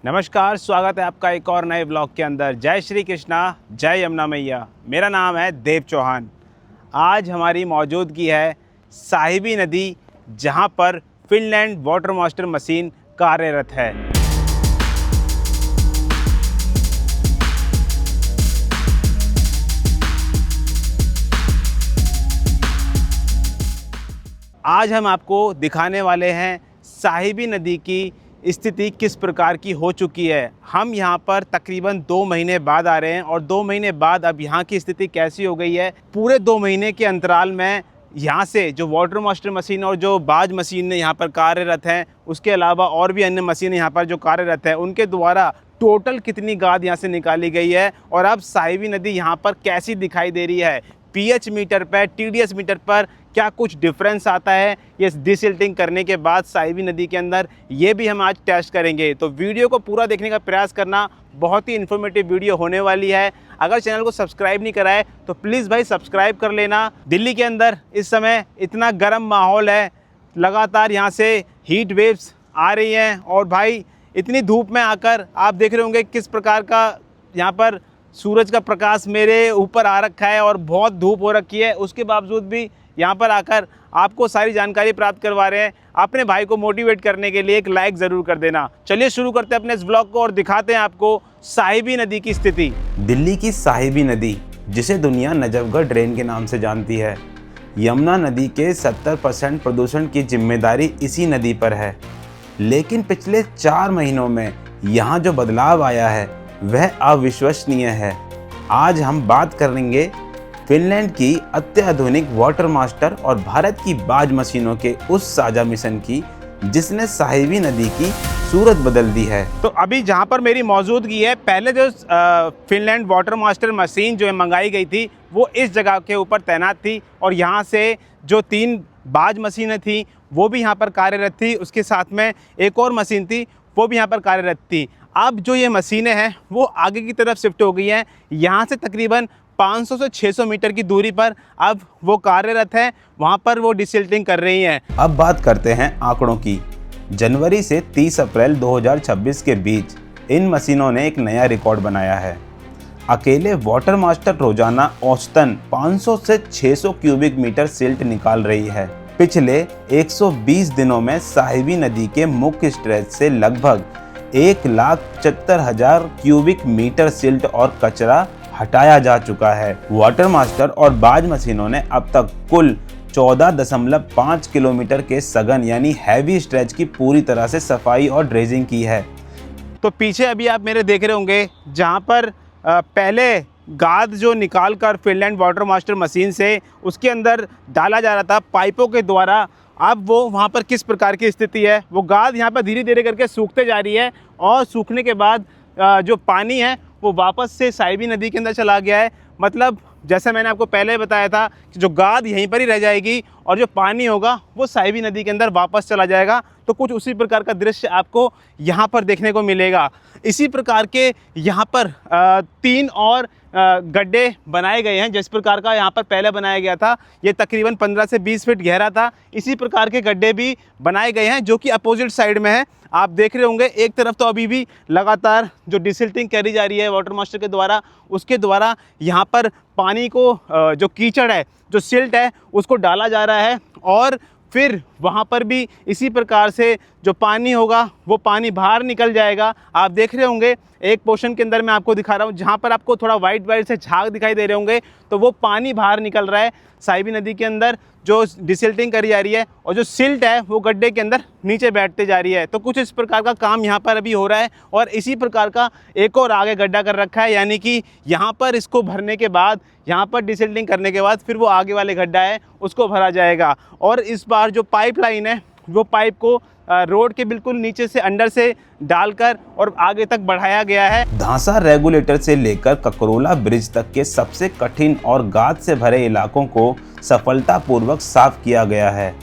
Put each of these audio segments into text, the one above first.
नमस्कार, स्वागत है आपका एक और नए ब्लॉग के अंदर। जय श्री कृष्णा, जय यमुना मैया। मेरा नाम है देव चौहान। आज हमारी मौजूदगी है साहिबी नदी, जहां पर फिनलैंड वाटर मास्टर मशीन कार्यरत है। आज हम आपको दिखाने वाले हैं साहिबी नदी की स्थिति किस प्रकार की हो चुकी है। हम यहाँ पर तकरीबन 2 महीने बाद आ रहे हैं और 2 महीने बाद अब यहाँ की स्थिति कैसी हो गई है। पूरे 2 महीने के अंतराल में यहाँ से जो वाटर मास्टर मशीन और जो बाज मशीन यहाँ पर कार्यरत हैं, उसके अलावा और भी अन्य मशीनें यहाँ पर जो कार्यरत हैं, उनके द्वारा टोटल कितनी गाद यहाँ से निकाली गई है और अब साहिबी नदी यहाँ पर कैसी दिखाई दे रही है। पीएच मीटर पर, टीडीएस मीटर पर क्या कुछ डिफरेंस आता है ये डिसिल्टिंग करने के बाद साहिबी नदी के अंदर, ये भी हम आज टेस्ट करेंगे। तो वीडियो को पूरा देखने का प्रयास करना, बहुत ही इन्फॉर्मेटिव वीडियो होने वाली है। अगर चैनल को सब्सक्राइब नहीं करा है तो प्लीज़ भाई सब्सक्राइब कर लेना। दिल्ली के अंदर इस समय इतना गर्म माहौल है, लगातार यहाँ से हीट वेव्स आ रही हैं और भाई इतनी धूप में आकर आप देख रहे होंगे किस प्रकार का यहाँ पर सूरज का प्रकाश मेरे ऊपर आ रखा है और बहुत धूप हो रखी है। उसके बावजूद भी यहाँ पर आकर आपको सारी जानकारी प्राप्त करवा रहे हैं। अपने भाई को मोटिवेट करने के लिए एक लाइक ज़रूर कर देना। चलिए शुरू करते हैं अपने इस ब्लॉग को और दिखाते हैं आपको साहिबी नदी की स्थिति। दिल्ली की साहिबी नदी, जिसे दुनिया नजफगढ़ ड्रेन के नाम से जानती है, यमुना नदी के 70% प्रदूषण की जिम्मेदारी इसी नदी पर है। लेकिन पिछले 4 महीनों में यहाँ जो बदलाव आया है वह अविश्वसनीय है। आज हम बात करेंगे फिनलैंड की अत्याधुनिक वाटर मास्टर और भारत की बाज मशीनों के उस साझा मिशन की जिसने साहिबी नदी की सूरत बदल दी है। तो अभी जहां पर मेरी मौजूदगी है, पहले जो फिनलैंड वाटर मास्टर मशीन जो मंगाई गई थी वो इस जगह के ऊपर तैनात थी और यहाँ से जो 3 बाज मशीनें थी वो भी यहाँ पर कार्यरत थी। उसके साथ में एक और मशीन थी वो भी यहाँ पर कार्यरत थी। अब जो ये मशीनें हैं वो आगे की तरफ शिफ्ट हो गई हैं। यहाँ से तकरीबन 500 से 600 मीटर की दूरी पर अब वो कार्यरत है, वहाँ पर वो डिसिल्टिंग कर रही हैं। अब बात करते हैं आंकड़ों की। जनवरी से 30 अप्रैल 2026 के बीच इन मशीनों ने एक नया रिकॉर्ड बनाया है। अकेले वाटर मास्टर रोजाना औसतन 500 से 600 क्यूबिक मीटर सिल्ट निकाल रही है। पिछले 120 दिनों में साहिबी नदी के मुख्य स्ट्रेच से लगभग 1,75,000 क्यूबिक मीटर सिल्ट और कचरा हटाया जा चुका है। वाटर मास्टर और बाज मशीनों ने अब तक कुल 14.5 किलोमीटर के सघन यानी हैवी स्ट्रेच की पूरी तरह से सफाई और ड्रेजिंग की है। तो पीछे अभी आप मेरे देख रहे होंगे जहां पर पहले गाद जो निकाल कर फिनलैंड वाटर मास्टर मशीन से उसके अंदर डाला जा रहा था पाइपों के द्वारा, अब वो वहाँ पर किस प्रकार की स्थिति है। वो गाद यहाँ पर धीरे धीरे करके सूखते जा रही है और सूखने के बाद जो पानी है वो वापस से साहिबी नदी के अंदर चला गया है। मतलब जैसे मैंने आपको पहले बताया था कि जो गाद यहीं पर ही रह जाएगी और जो पानी होगा वो साहिबी नदी के अंदर वापस चला जाएगा। तो कुछ उसी प्रकार का दृश्य आपको यहाँ पर देखने को मिलेगा। इसी प्रकार के यहाँ पर 3 और गड्ढे बनाए गए हैं। जिस प्रकार का यहाँ पर पहले बनाया गया था ये तकरीबन 15 से 20 फीट गहरा था। इसी प्रकार के गड्ढे भी बनाए गए हैं जो कि अपोजिट साइड में है। आप देख रहे होंगे एक तरफ तो अभी भी लगातार जो डिसिल्टिंग करी जा रही है वाटर मास्टर के द्वारा, उसके द्वारा यहाँ पर पानी को जो कीचड़ है, जो सिल्ट है, उसको डाला जा रहा है और फिर वहाँ पर भी इसी प्रकार से जो पानी होगा वो पानी बाहर निकल जाएगा। आप देख रहे होंगे एक पोर्शन के अंदर मैं आपको दिखा रहा हूँ जहाँ पर आपको थोड़ा वाइट से झाग दिखाई दे रहे होंगे, तो वो पानी बाहर निकल रहा है साहिबी नदी के अंदर जो डिसिल्टिंग करी जा रही है और जो सिल्ट है वो गड्ढे के अंदर नीचे बैठते जा रही है। तो कुछ इस प्रकार का काम यहाँ पर अभी हो रहा है और इसी प्रकार का एक और आगे गड्ढा कर रखा है, यानी कि यहाँ पर इसको भरने के बाद, यहाँ पर डिसिल्टिंग करने के बाद फिर वो आगे वाले गड्ढा है उसको भरा जाएगा। और इस बार जो पाइपलाइन है वो पाइप को रोड के बिल्कुल नीचे से अंदर से डालकर और आगे तक बढ़ाया गया है। धांसा रेगुलेटर से लेकर ककरोला ब्रिज तक के सबसे कठिन और गाद से भरे इलाकों को सफलतापूर्वक साफ किया गया है।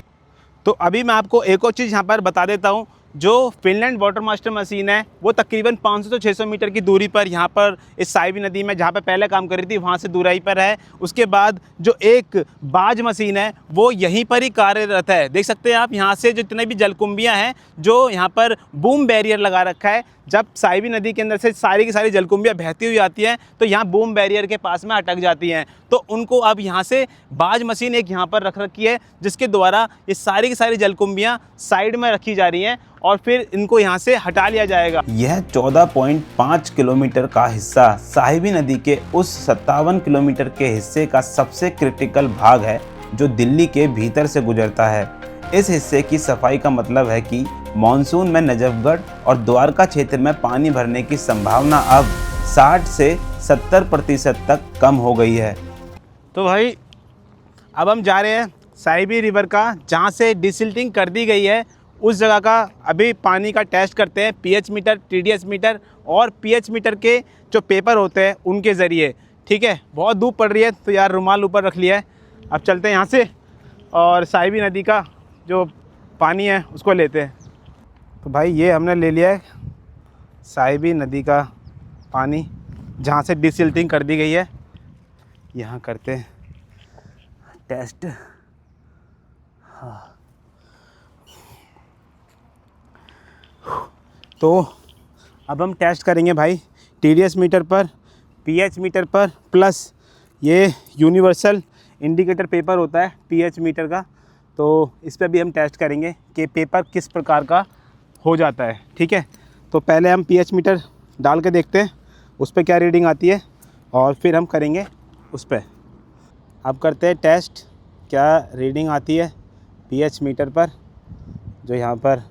तो अभी मैं आपको एक और चीज़ यहाँ पर बता देता हूँ। जो फिनलैंड वाटर मास्टर मशीन है वो तकरीबन 500 से 600 मीटर की दूरी पर यहाँ पर इस साहिबी नदी में जहाँ पर पहले काम कर रही थी वहाँ से दूराई पर है। उसके बाद जो एक बाज मशीन है वो यहीं पर ही कार्यरत है। देख सकते हैं आप यहाँ से जितने भी जलकुंभियाँ हैं, जो यहाँ पर बूम बैरियर लगा रखा है जब साहिबी नदी के अंदर से सारी की सारी जलकुंभियाँ बहती हुई आती हैं तो यहाँ बूम बैरियर के पास में अटक जाती हैं। तो उनको अब यहाँ से बाज मशीन एक यहाँ पर रख रखी है, जिसके द्वारा ये सारी की सारी जलकुंभियाँ साइड में रखी जा रही हैं और फिर इनको यहाँ से हटा लिया जाएगा। यह 14.5 किलोमीटर का हिस्सा साहिबी नदी के उस 57 किलोमीटर के हिस्से का सबसे क्रिटिकल भाग है जो दिल्ली के भीतर से गुजरता है। इस हिस्से की सफाई का मतलब है कि मॉनसून में नजफगढ़ और द्वारका क्षेत्र में पानी भरने की संभावना अब 60 से 70% तक कम हो गई है। तो भाई अब हम जा रहे हैं साहिबी रिवर का, जहाँ से डिसिल्टिंग कर दी गई है उस जगह का अभी पानी का टेस्ट करते हैं पीएच मीटर, टीडीएस मीटर और पीएच मीटर के जो पेपर होते हैं उनके ज़रिए। ठीक है, बहुत धूप पड़ रही है तो यार रुमाल ऊपर रख लिया है। अब चलते हैं यहाँ से और साहिबी नदी का जो पानी है उसको लेते हैं। तो भाई ये हमने ले लिया है साहिबी नदी का पानी, जहाँ से डिसिल्टिंग कर दी गई है। यहाँ करते हैं टेस्ट। हाँ, तो अब हम टेस्ट करेंगे भाई टीडीएस मीटर पर, पीएच मीटर पर, प्लस ये यूनिवर्सल इंडिकेटर पेपर होता है पीएच मीटर का, तो इस पर भी हम टेस्ट करेंगे कि पेपर किस प्रकार का हो जाता है। ठीक है, तो पहले हम पीएच मीटर डाल के देखते हैं उस पर क्या रीडिंग आती है और फिर हम करेंगे उस पर। अब करते हैं टेस्ट क्या रीडिंग आती है पीएच मीटर पर, जो यहाँ पर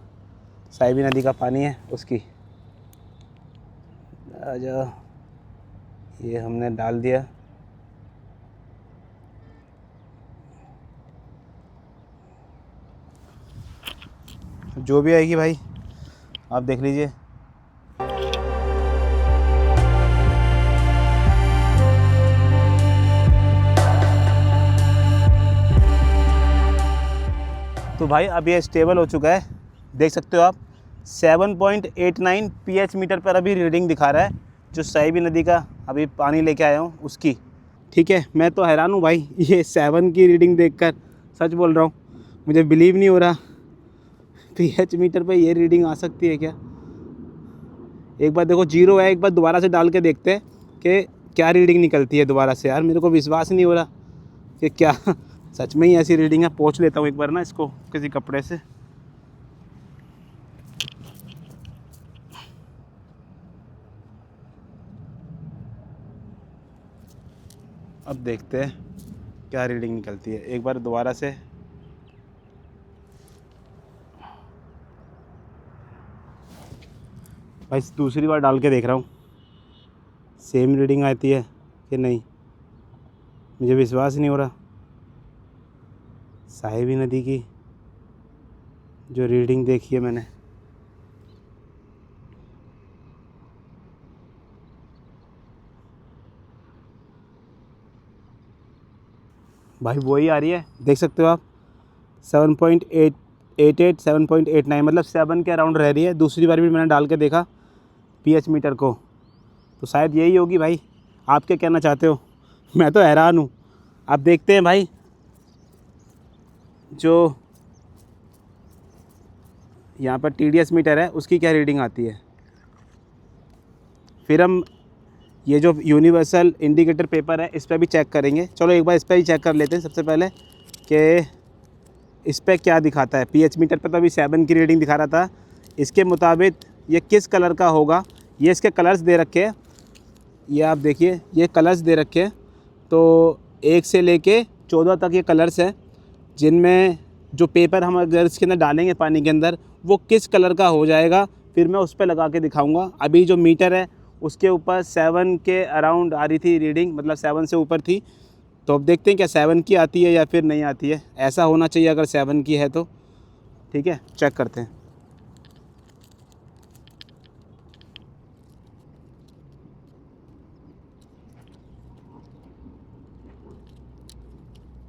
साहिबी नदी का पानी है उसकी। जो ये हमने डाल दिया, जो भी आएगी भाई आप देख लीजिए। तो भाई अब ये स्टेबल हो चुका है, देख सकते हो आप 7.89 पीएच मीटर पर अभी रीडिंग दिखा रहा है, जो साहिबी नदी का अभी पानी लेके आया हूँ उसकी। ठीक है, मैं तो हैरान हूँ भाई ये 7 की रीडिंग देखकर, सच बोल रहा हूँ, मुझे बिलीव नहीं हो रहा पीएच मीटर पे ये रीडिंग आ सकती है क्या। एक बार देखो 0 है, एक बार दोबारा से डाल के देखते हैं कि क्या रीडिंग निकलती है दोबारा से। यार मेरे को विश्वास नहीं हो रहा कि क्या सच में ही ऐसी रीडिंग है। पोंछ लेता हूँ एक बार ना इसको किसी कपड़े से। अब देखते हैं क्या रीडिंग निकलती है, एक बार दोबारा से। भाई दूसरी बार डाल के देख रहा हूँ सेम रीडिंग आती है कि नहीं, मुझे विश्वास नहीं हो रहा। साहिबी नदी की जो रीडिंग देखी है मैंने, भाई वही आ रही है, देख सकते हो आप 7.88 7.89, मतलब 7 के अराउंड रह रही है। दूसरी बार भी मैंने डाल के देखा पीएच मीटर को, तो शायद यही होगी। भाई आप क्या कहना चाहते हो? मैं तो हैरान हूँ। आप देखते हैं भाई जो यहाँ पर टीडीएस मीटर है उसकी क्या रीडिंग आती है। फिर हम ये जो यूनिवर्सल इंडिकेटर पेपर है इस पर भी चेक करेंगे। चलो एक बार इस पर ही चेक कर लेते हैं सबसे पहले कि इस पर क्या दिखाता है। पीएच मीटर पर तो अभी 7 की रीडिंग दिखा रहा था, इसके मुताबिक ये किस कलर का होगा। ये इसके कलर्स दे रखे हैं, ये आप देखिए ये कलर्स दे रखे हैं। तो 1 से लेके 14 तक ये कलर्स हैं, जिनमें जो पेपर हम अगर इसके अंदर डालेंगे पानी के अंदर वो किस कलर का हो जाएगा फिर मैं उस पर लगा के दिखाऊंगा। अभी जो मीटर है उसके ऊपर 7 के अराउंड आ रही थी रीडिंग, मतलब 7 से ऊपर थी। तो अब देखते हैं क्या 7 की आती है या फिर नहीं आती है। ऐसा होना चाहिए अगर 7 की है तो। ठीक है, चेक करते हैं।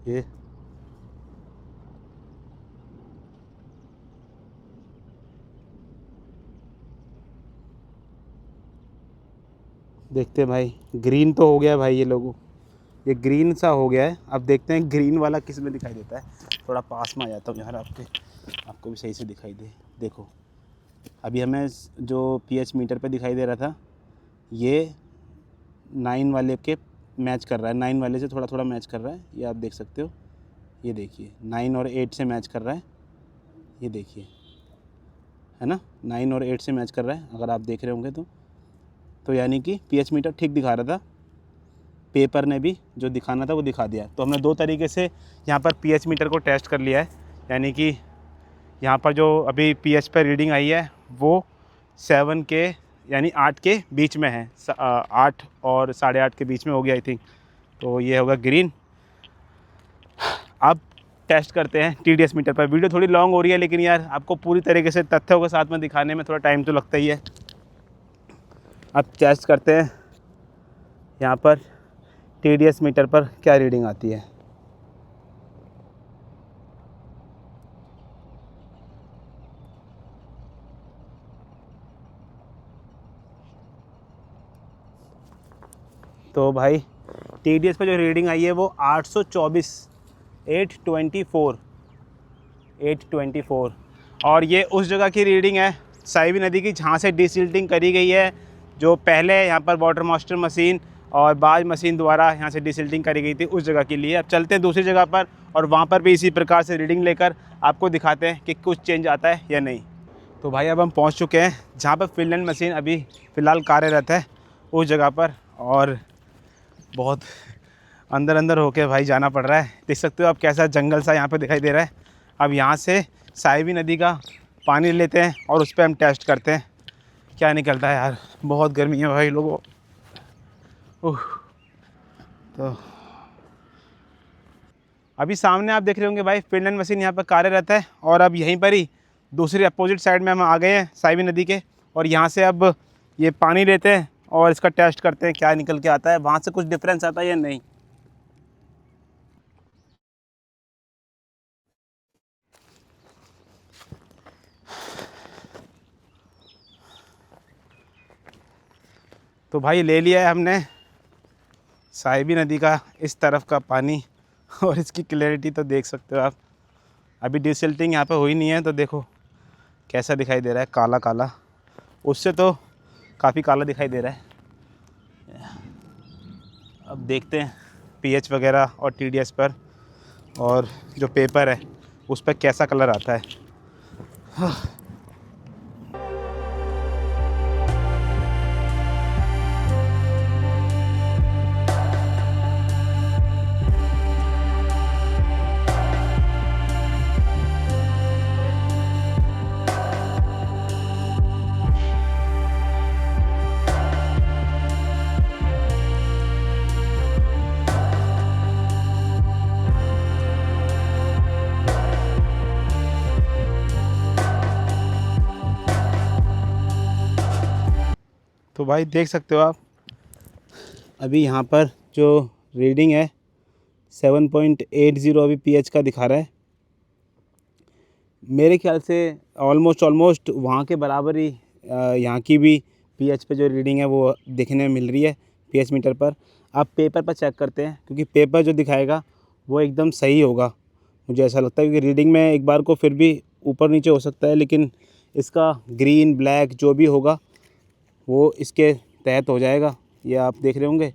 ये देखते हैं भाई, ग्रीन तो हो गया भाई, ये लोगों ये ग्रीन सा हो गया है। अब देखते हैं ग्रीन वाला किस में दिखाई देता है। थोड़ा पास में आ जाता हूँ यार आपको भी सही से दिखाई दे। देखो अभी हमें जो पीएच मीटर पे दिखाई दे रहा था ये 9 वाले के मैच कर रहा है, 9 वाले से थोड़ा थोड़ा मैच कर रहा है, ये आप देख सकते हो। ये देखिए 9 और 8 से मैच कर रहा है, ये देखिए, है ना, 9 और 8 से मैच कर रहा है अगर आप देख रहे होंगे तो यानी कि पीएच मीटर ठीक दिखा रहा था, पेपर ने भी जो दिखाना था वो दिखा दिया। तो हमने 2 तरीके से यहाँ पर पीएच मीटर को टेस्ट कर लिया है, यानी कि यहाँ पर जो अभी पीएच पर रीडिंग आई है वो 7 के यानी 8 के बीच में है, 8 और 8.5 के बीच में हो गया आई थिंक। तो ये होगा ग्रीन। अब टेस्ट करते हैं टीडीएस मीटर पर। वीडियो थोड़ी लॉन्ग हो रही है लेकिन यार आपको पूरी तरीके से तथ्यों के साथ में दिखाने में थोड़ा टाइम तो लगता ही है। अब टेस्ट करते हैं यहाँ पर टीडीएस मीटर पर क्या रीडिंग आती है। तो भाई टीडीएस पर जो रीडिंग आई है वो 824 824 और ये उस जगह की रीडिंग है साहिबी नदी की जहाँ से डिसिल्टिंग करी गई है, जो पहले यहाँ पर वाटर मास्टर मशीन और बाज मशीन द्वारा यहाँ से डिसिल्टिंग करी गई थी, उस जगह के लिए। अब चलते हैं दूसरी जगह पर और वहाँ पर भी इसी प्रकार से रीडिंग लेकर आपको दिखाते हैं कि कुछ चेंज आता है या नहीं। तो भाई अब हम पहुँच चुके हैं जहाँ पर फिनलैंड मशीन अभी फ़िलहाल कार्यरत है, उस जगह पर। और बहुत अंदर अंदर होके भाई जाना पड़ रहा है। देख सकते हो आप कैसा जंगल सा यहाँ पे दिखाई दे रहा है। अब यहाँ से साहिबी नदी का पानी लेते हैं और उस पर हम टेस्ट करते हैं क्या निकलता है। यार बहुत गर्मी है भाई लोगों। तो अभी सामने आप देख रहे होंगे भाई फिनलैंड मशीन यहाँ पर कार्यरत है और अब यहीं पर ही दूसरी अपोजिट साइड में हम आ गए हैं साहिबी नदी के, और यहाँ से अब ये पानी लेते हैं और इसका टेस्ट करते हैं क्या निकल के आता है, वहाँ से कुछ डिफरेंस आता है या नहीं। तो भाई ले लिया है हमने साहिबी नदी का इस तरफ का पानी और इसकी क्लैरिटी तो देख सकते हो आप। अभी डिसिल्टिंग यहाँ पे हुई नहीं है तो देखो कैसा दिखाई दे रहा है, काला काला। उससे तो काफ़ी काला दिखाई दे रहा है। अब देखते हैं पीएच वगैरह और टीडीएस पर और जो पेपर है उस पर कैसा कलर आता है। तो भाई देख सकते हो आप अभी यहाँ पर जो रीडिंग है 7.80 अभी पीएच का दिखा रहा है। मेरे ख्याल से ऑलमोस्ट वहाँ के बराबर ही यहाँ की भी पीएच पे जो रीडिंग है वो देखने में मिल रही है पीएच मीटर पर। आप पेपर पर चेक करते हैं क्योंकि पेपर जो दिखाएगा वो एकदम सही होगा, मुझे ऐसा लगता है। क्योंकि रीडिंग में एक बार को फिर भी ऊपर नीचे हो सकता है, लेकिन इसका ग्रीन ब्लैक जो भी होगा वो इसके तहत हो जाएगा। ये आप देख रहे होंगे,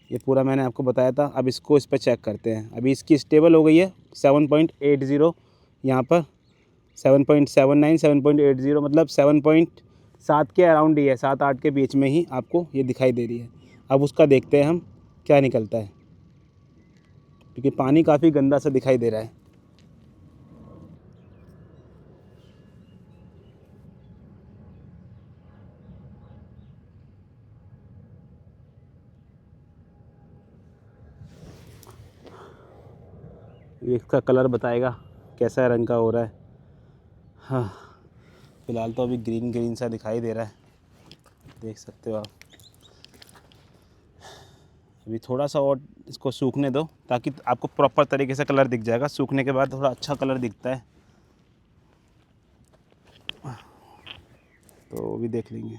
ये पूरा मैंने आपको बताया था। अब इसको इस पर चेक करते हैं। अभी इसकी स्टेबल हो गई है 7.80 यहाँ पर, 7.79 7.80 मतलब 7.7 के अराउंड ही है, 7-8 के बीच में ही आपको ये दिखाई दे रही है। अब उसका देखते हैं हम क्या निकलता है, क्योंकि पानी काफ़ी गंदा सा दिखाई दे रहा है। ये इसका कलर बताएगा कैसा रंग का हो रहा है। हाँ फ़िलहाल तो अभी ग्रीन ग्रीन सा दिखाई दे रहा है, देख सकते हो आप। अभी थोड़ा सा और इसको सूखने दो ताकि आपको प्रॉपर तरीके से कलर दिख जाएगा। सूखने के बाद थोड़ा अच्छा कलर दिखता है, तो वो भी देख लेंगे।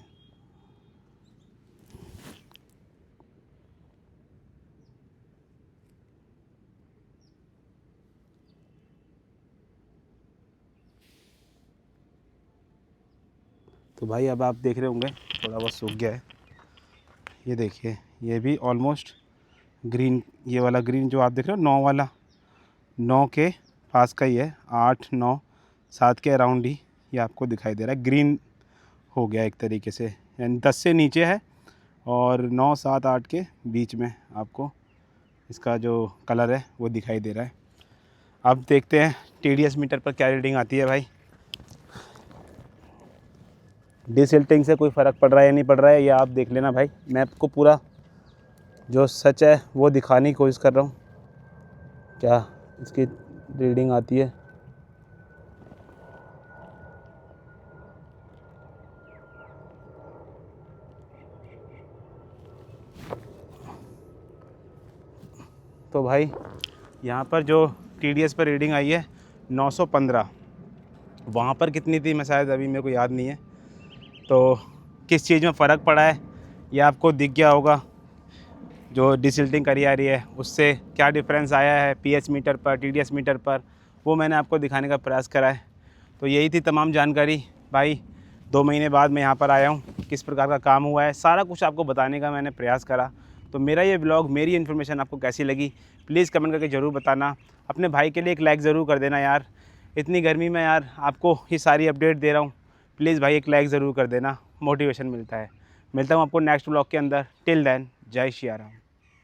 तो भाई अब आप देख रहे होंगे थोड़ा बहुत सूख गया है। ये देखिए, ये भी ऑलमोस्ट ग्रीन, ये वाला ग्रीन जो आप देख रहे हो 9 वाला, 9 के पास का ही है, 8 9 7 के अराउंड ही ये आपको दिखाई दे रहा है। ग्रीन हो गया एक तरीके से, यानी 10 से नीचे है और 9 7 8 के बीच में आपको इसका जो कलर है वो दिखाई दे रहा है। अब देखते हैं TDS मीटर पर क्या रीडिंग आती है भाई। डिसिल्टिंग से कोई फ़र्क पड़ रहा है या नहीं पड़ रहा है, ये आप देख लेना भाई। मैं आपको पूरा जो सच है वो दिखाने की कोशिश कर रहा हूँ, क्या इसकी रीडिंग आती है। तो भाई यहाँ पर जो TDS पर रीडिंग आई है 915, वहाँ पर कितनी थी मैं शायद अभी मेरे को याद नहीं है। तो किस चीज़ में फ़र्क पड़ा है ये आपको दिख गया होगा, जो डिसिल्टिंग करी आ रही है उससे क्या डिफरेंस आया है pH मीटर पर, TDS मीटर पर, वो मैंने आपको दिखाने का प्रयास करा है। तो यही थी तमाम जानकारी भाई। 2 महीने बाद मैं यहाँ पर आया हूँ, किस प्रकार का काम हुआ है सारा कुछ आपको बताने का मैंने प्रयास करा। तो मेरा ये ब्लॉग, मेरी इन्फॉर्मेशन आपको कैसी लगी प्लीज़ कमेंट करके ज़रूर बताना। अपने भाई के लिए एक लाइक ज़रूर कर देना यार, इतनी गर्मी में यार आपको ये सारी अपडेट दे रहा हूँ। प्लीज़ भाई एक लाइक ज़रूर कर देना, मोटिवेशन मिलता है। मिलता हूँ आपको नेक्स्ट ब्लॉग के अंदर। टिल देन जय श्री राम।